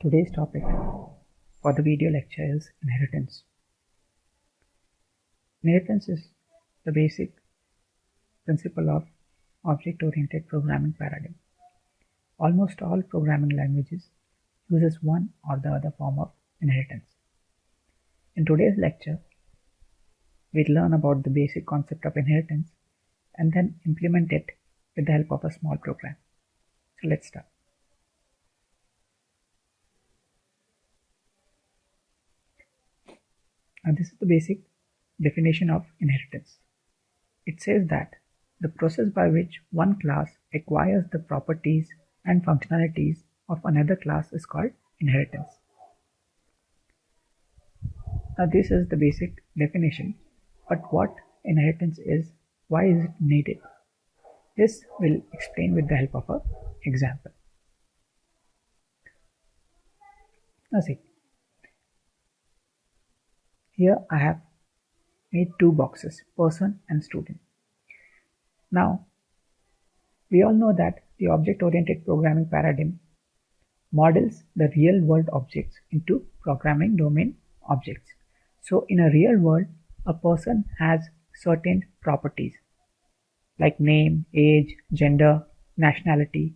Today's topic for the video lecture is inheritance. Inheritance is the basic principle of object-oriented programming paradigm. Almost all programming languages uses one or the other form of inheritance. In today's lecture, we'll learn about the basic concept of inheritance and then implement it with the help of a small program. So let's start. And this is the basic definition of inheritance. It says that the process by which one class acquires the properties and functionalities of another class is called inheritance. Now this is the basic definition, but what inheritance is, why is it needed? This will explain with the help of an example. Now see, here I have made two boxes, person and student. Now, we all know that the object-oriented programming paradigm models the real-world objects into programming domain objects. So, in a real world, a person has certain properties like name, age, gender, nationality.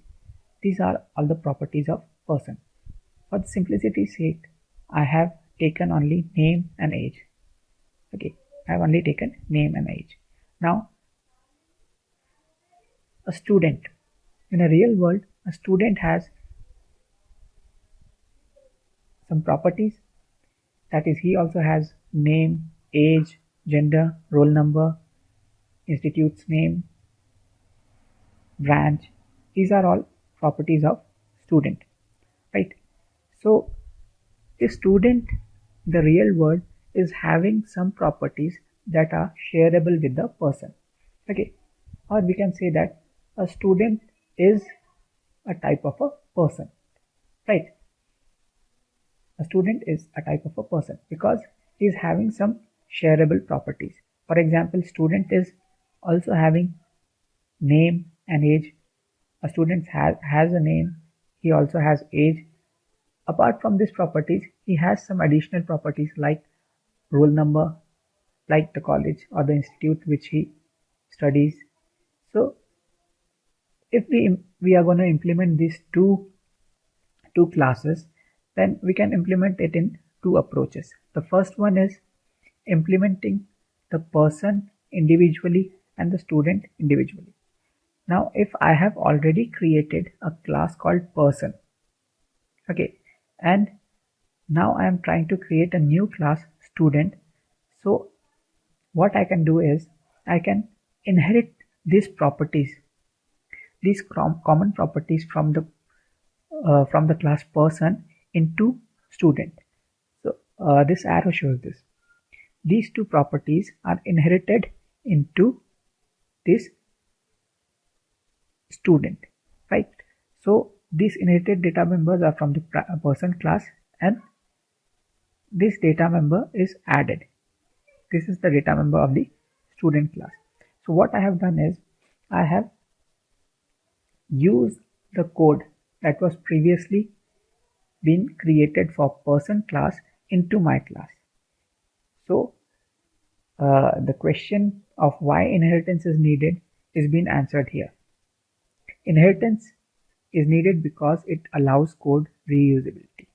These are all the properties of person. For the simplicity's sake, I have taken only name and age. Okay, I have only taken name and age. Now, a student. In a real world, a student has some properties. That is, he also has name, age, gender, roll number, institute's name, branch. These are all properties of student, right? So, the student in the real world is having some properties that are shareable with the person. Okay, or we can say that a student is a type of a person, right? A student is a type of a person because he is having some shareable properties. For example, student is also having name and age. A student has a name, he also has age. Apart from these properties, he has some additional properties like roll number, like the college or the institute which he studies. So if we are going to implement these two classes, then we can implement it in two approaches. The first one is implementing the person individually and the student individually. Now if I have already created a class called person, okay, and now I am trying to create a new class student, so what I can do is I can inherit these properties, these common properties from the class person into student. So this arrow shows this. These two properties are inherited into this student, right? So these inherited data members are from the person class, and this data member is added. This is the data member of the student class. So what I have done is I have used the code that was previously been created for person class into my class. So the question of why inheritance is needed is being answered here. Inheritance is needed because it allows code reusability.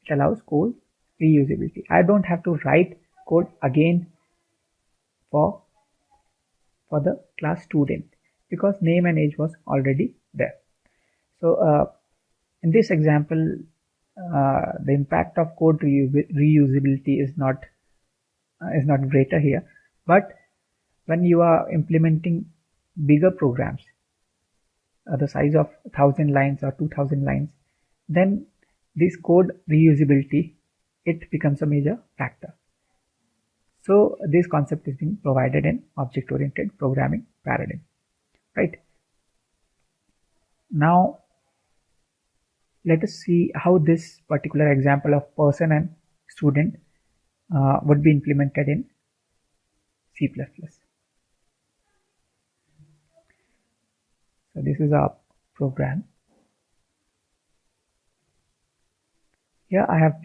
It allows code reusability. I don't have to write code again for the class student because name and age was already there. So in this example, the impact of code reusability is not greater here, but when you are implementing bigger programs, the size of 1000 lines or 2000 lines, then this code reusability, it becomes a major factor. So this concept is being provided in object-oriented programming paradigm, right? Now let us see how this particular example of person and student would be implemented in C++. So this is our program. Here I have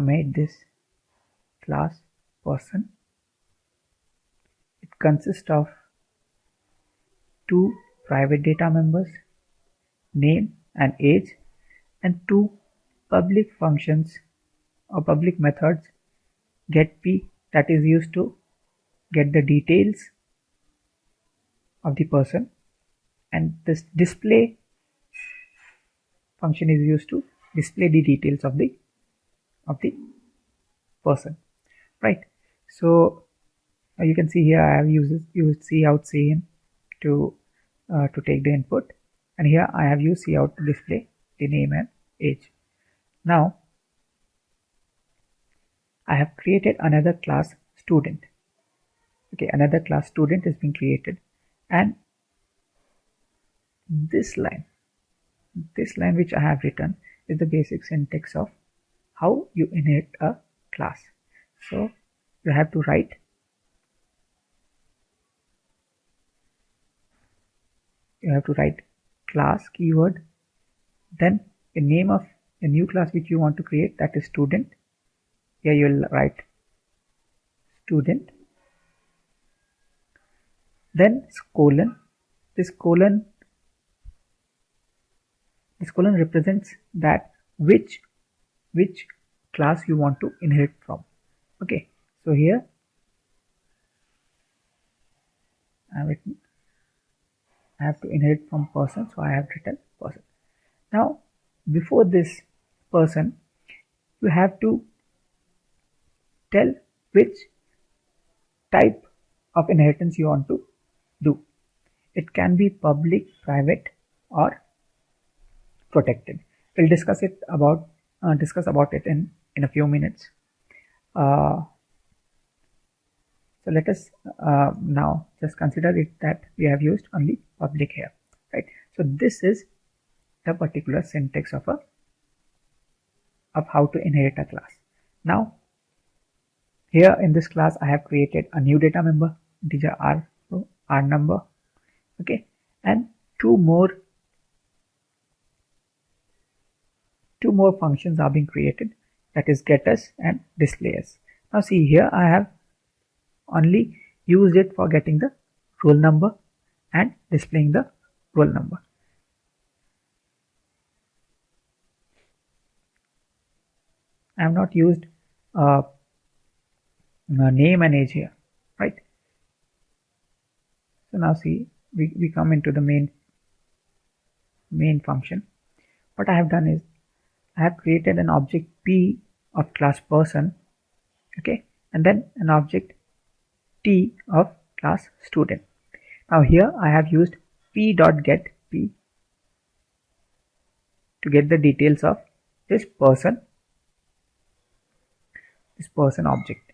made this class person. It consists of two private data members, name and age, and two public functions or public methods, getP, that is used to get the details of the person, and this display function is used to display the details of the person, right? So you can see here I have used cout cin to take the input, and here I have used cout to display the name and age. Now I have created another class student. Okay, another class student is being created, and this line which I have written is the basic syntax of how you inherit a class. So you have to write class keyword, then the name of the new class which you want to create, that is student. Here you will write student, then colon. This colon represents that which class you want to inherit from. Okay, so here I have to inherit from person, so I have written person. Now before this person, you have to tell which type of inheritance you want to do. It can be public, private, or protected. We'll discuss about it in a few minutes. So let us now just consider it that we have used only public here, right? So this is the particular syntax of how to inherit a class. Now here in this class I have created a new data member, integer r number, okay, and two more functions are being created, that is getUs and displayUs. Now see, here I have only used it for getting the roll number and displaying the roll number. I have not used name and age here, right? So now see, we come into the main function. What I have done is I have created an object P of class person, okay, and then an object T of class student. Now here I have used p.getP to get the details of this person object,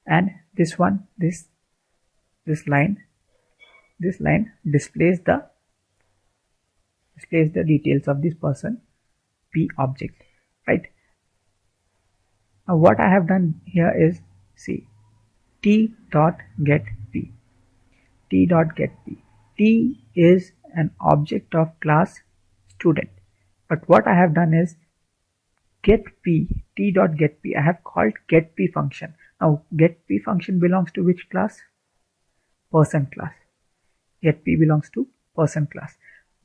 and this line displays the details of this person P object, right? Now what I have done here is, see, t.getP. T is an object of class student, but what I have done is getP, t.getP, I have called getP function. Now getP function belongs to which class? Person class. getP belongs to person class,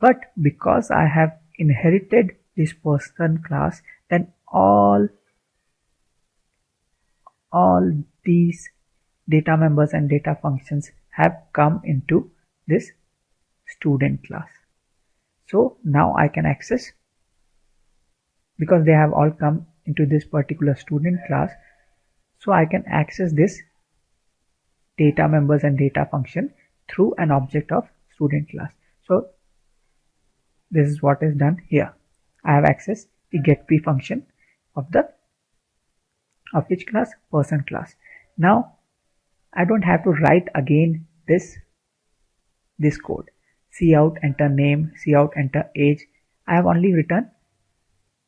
but because I have inherited this person class, then all these data members and data functions have come into this student class. So now I can access, because they have all come into this particular student class, so I can access this data members and data function through an object of student class. So this is what is done here. I have accessed the getP function of which class? Person class. Now I don't have to write again this code. Cout enter name, cout enter age. I have only written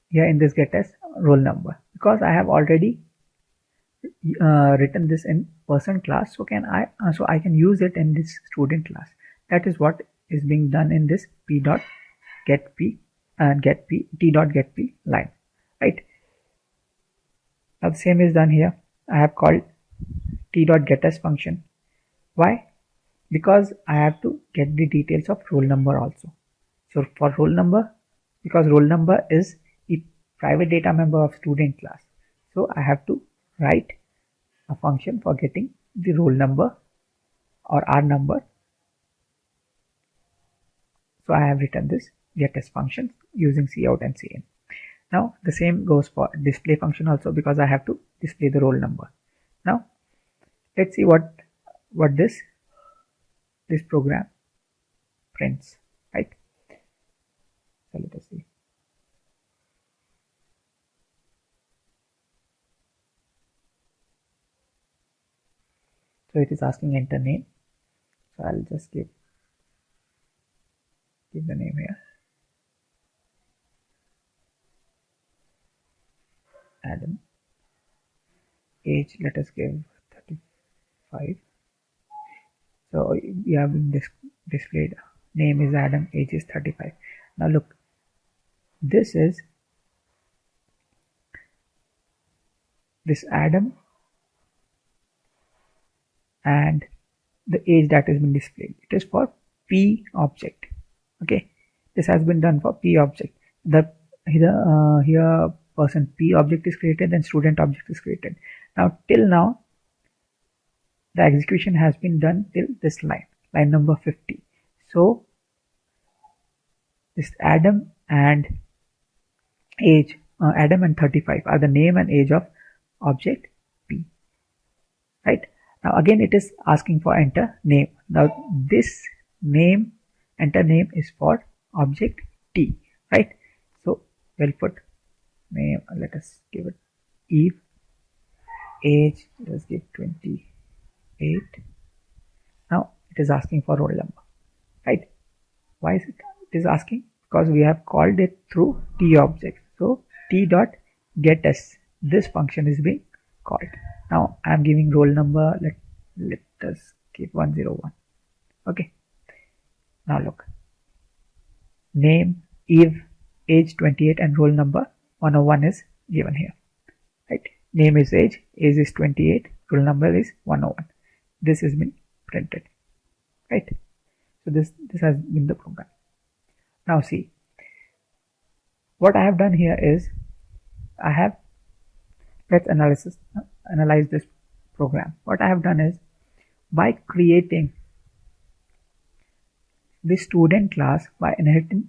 here in this getUs roll number, because I have already written this in person class, so I can use it in this student class. That is what is being done in this p.getP. get p and get p t dot get p line, right? Now the same is done here. I have called t dot get s function. Why? Because I have to get the details of roll number also. So for roll number, because roll number is a private data member of student class, so I have to write a function for getting the roll number or R number. So I have written this getS function using cout and cin. Now the same goes for display function also, because I have to display the roll number. Now let's see what this program prints, right? So let us see. So it is asking enter name. So I'll just give the name here. Adam. Age, let us give 35. So we have been displayed. Name is Adam, age is 35. Now look, this is this Adam and the age that has been displayed. It is for P object. Okay, this has been done for P object. Here person P object is created and student object is created. Now till now the execution has been done till this line number 50. So this Adam and age, Adam and 35 are the name and age of object P, right? Now again it is asking for enter name. Now this name, enter name, is for object T, right? So we'll put name, let us give it Eve, age, let's give 28. Now it is asking for roll number, right? Why is it asking? Because we have called it through T object. So T dot get s, this function is being called. Now I am giving roll number, let us give 101. Okay, now look, name Eve, age 28 and roll number 101 is given here, right? Name is age is 28, roll number is 101. This has been printed, right? So this has been the program. Now see, what I have done here is let's analyze this program. What I have done is, by creating the student class by inheriting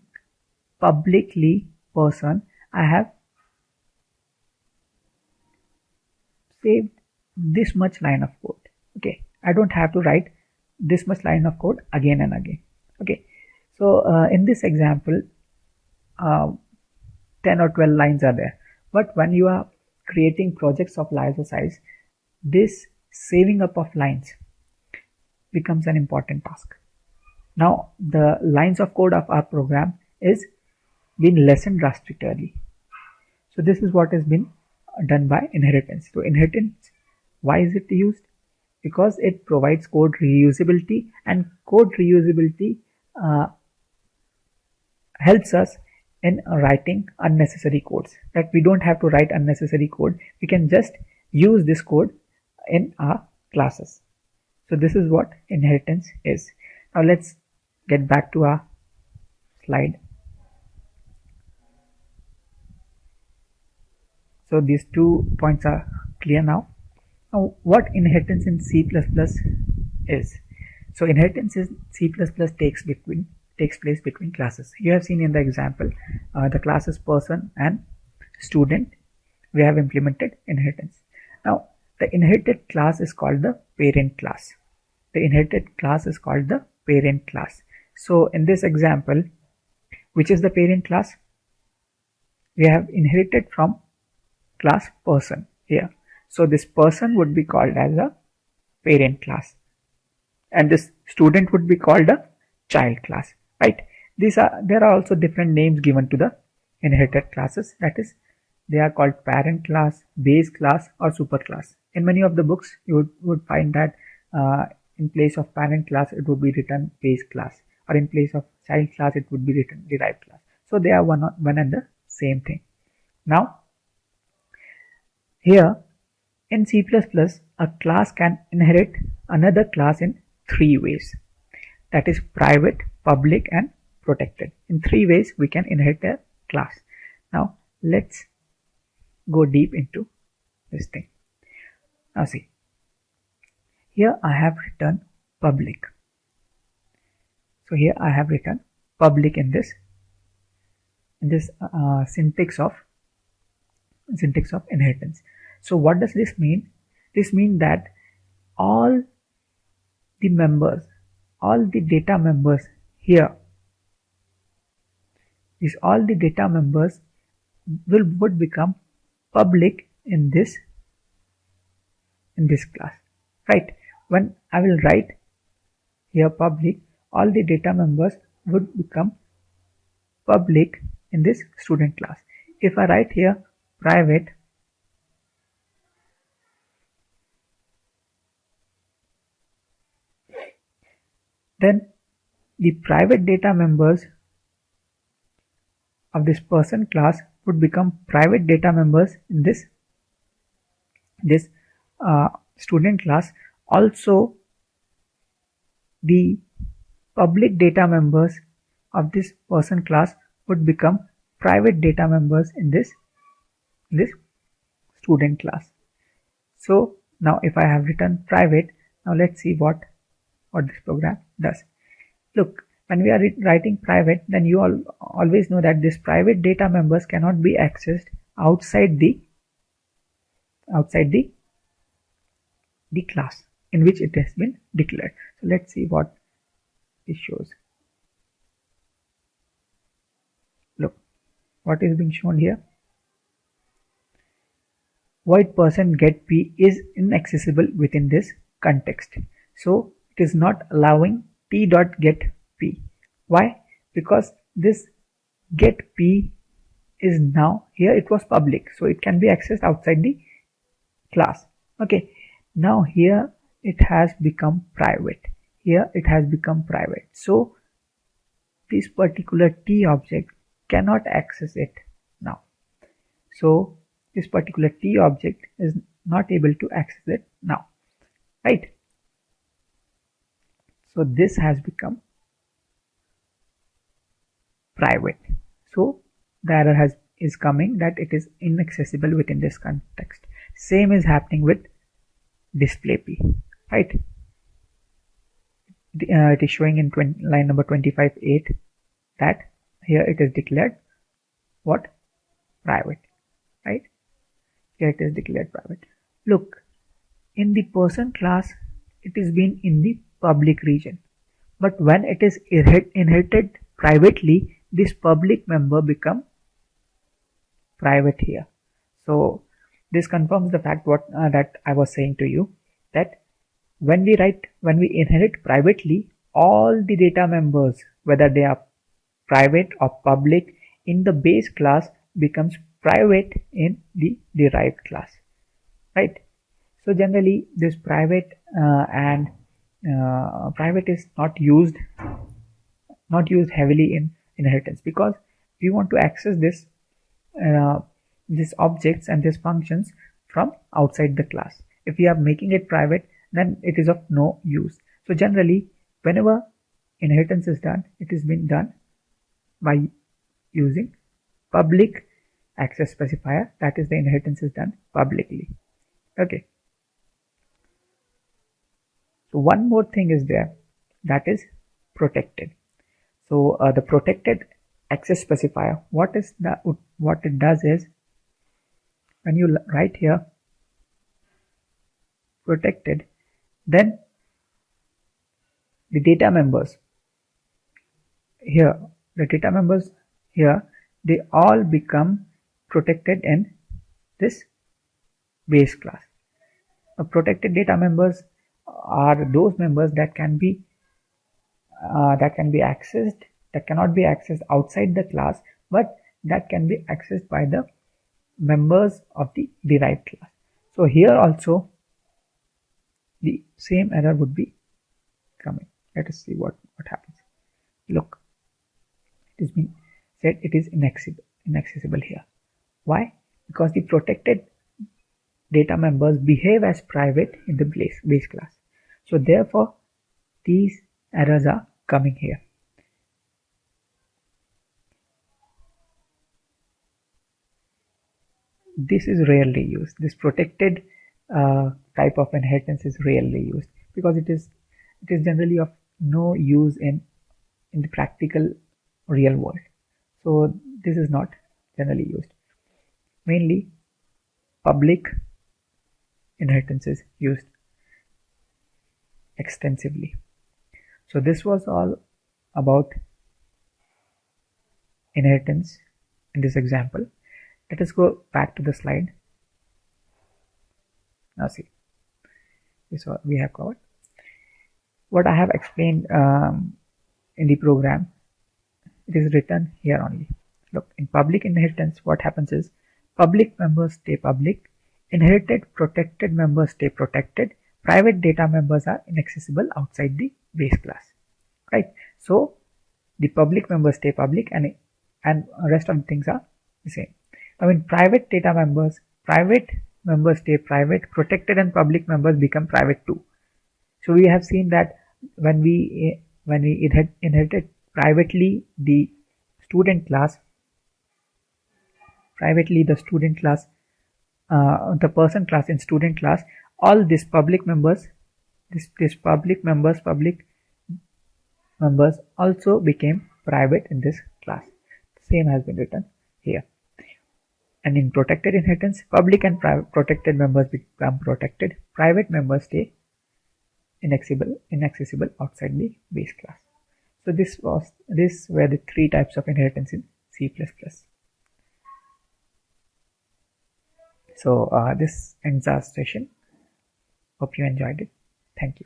publicly person, I have saved this much line of code. Okay, I don't have to write this much line of code again and again. Okay, so in this example 10 or 12 lines are there, but when you are creating projects of larger size, this saving up of lines becomes an important task. Now the lines of code of our program is been lessened drastically. So this is what has been done by inheritance. So inheritance, why is it used? Because it provides code reusability, and code reusability helps us in writing unnecessary codes. That we don't have to write unnecessary code. We can just use this code in our classes. So this is what inheritance is. Now let's get back to our slide. So these 2 points are clear now. Now what inheritance in C++ is? So inheritance in C++ takes place between classes. You have seen in the example the classes person and student, we have implemented inheritance. Now the inherited class is called the parent class. The inherited class is called the parent class. So in this example, which is the parent class? We have inherited from class person here. So this person would be called as a parent class, and this student would be called a child class, right? There are also different names given to the inherited classes. That is, they are called parent class, base class, or super class. In many of the books, you would find that in place of parent class, it would be written base class, or in place of child class, it would be written derived class. So they are one and the same thing. Now here in C++, a class can inherit another class in three ways. That is private, public and protected. In three ways we can inherit a class. Now let's go deep into this thing. Now see, here I have written public. So here I have written public in this syntax of inheritance. So what does this mean? This means that all the data members here, all the data members would become public in this class, right? When I will write here public, all the data members would become public in this student class. If I write here private, then the private data members of this person class would become private data members in this student class. Also the public data members of this person class would become private data members in this student class. So now if I have written private, now let's see what this program does. Look, when we are writing private, then you always know that this private data members cannot be accessed outside the class in which it has been declared. So let's see what this shows. Look, what is being shown here. Void %get p is inaccessible within this context. So it is not allowing t.get p. Why? Because this get p is now here, it was public, so it can be accessed outside the class. Okay, now here it has become private. Here it has become private. So this particular t object cannot access it now. So this particular t object is not able to access it now, right? So this has become private. So the error is coming that it is inaccessible within this context. Same is happening with display p, right? It is showing in line number 25.8 that here it is declared what? Private, right? Here it is declared private. Look, in the person class it is been in the public region, but when it is inherited privately, this public member become private here. So this confirms the fact that I was saying to you, that when we inherit privately, all the data members, whether they are private or public, in the base class becomes private in the derived class, right? So generally this private private is not used heavily in inheritance, because we want to access these objects and these functions from outside the class. If we are making it private, then it is of no use. So generally whenever inheritance is done, it is being done by using public access specifier, that is the inheritance is done publicly. Okay, so one more thing is there, that is protected. So the protected access specifier, what it does is, when you write here protected, then the data members here, they all become protected in this base class. Protected data members are those members that can be accessed, that cannot be accessed outside the class, but that can be accessed by the members of the derived class. So here also the same error would be coming. Let us see what happens. Look, it is being said it is inaccessible here. Why? Because the protected data members behave as private in the base class. So therefore, these errors are coming here. This is rarely used. This protected type of inheritance is rarely used because it is generally of no use in the practical real world. So this is not generally used. Mainly public inheritance is used extensively. So this was all about inheritance in this example. Let us go back to the slide. Now see, this is what we have covered. What I have explained in the program, it is written here only. Look, in public inheritance, what happens is public members stay public, inherited protected members stay protected, private data members are inaccessible outside the base class, right? So the public members stay public and rest of the things are the same. I mean, private members stay private, protected and public members become private too. So we have seen that when we inherited privately the student class, the person class in student class, all these public members, public members also became private in this class. The same has been written here. And in protected inheritance, public and protected members become protected, private members stay inaccessible outside the base class. So these were the three types of inheritance in C++. So this ends our session. Hope you enjoyed it. Thank you.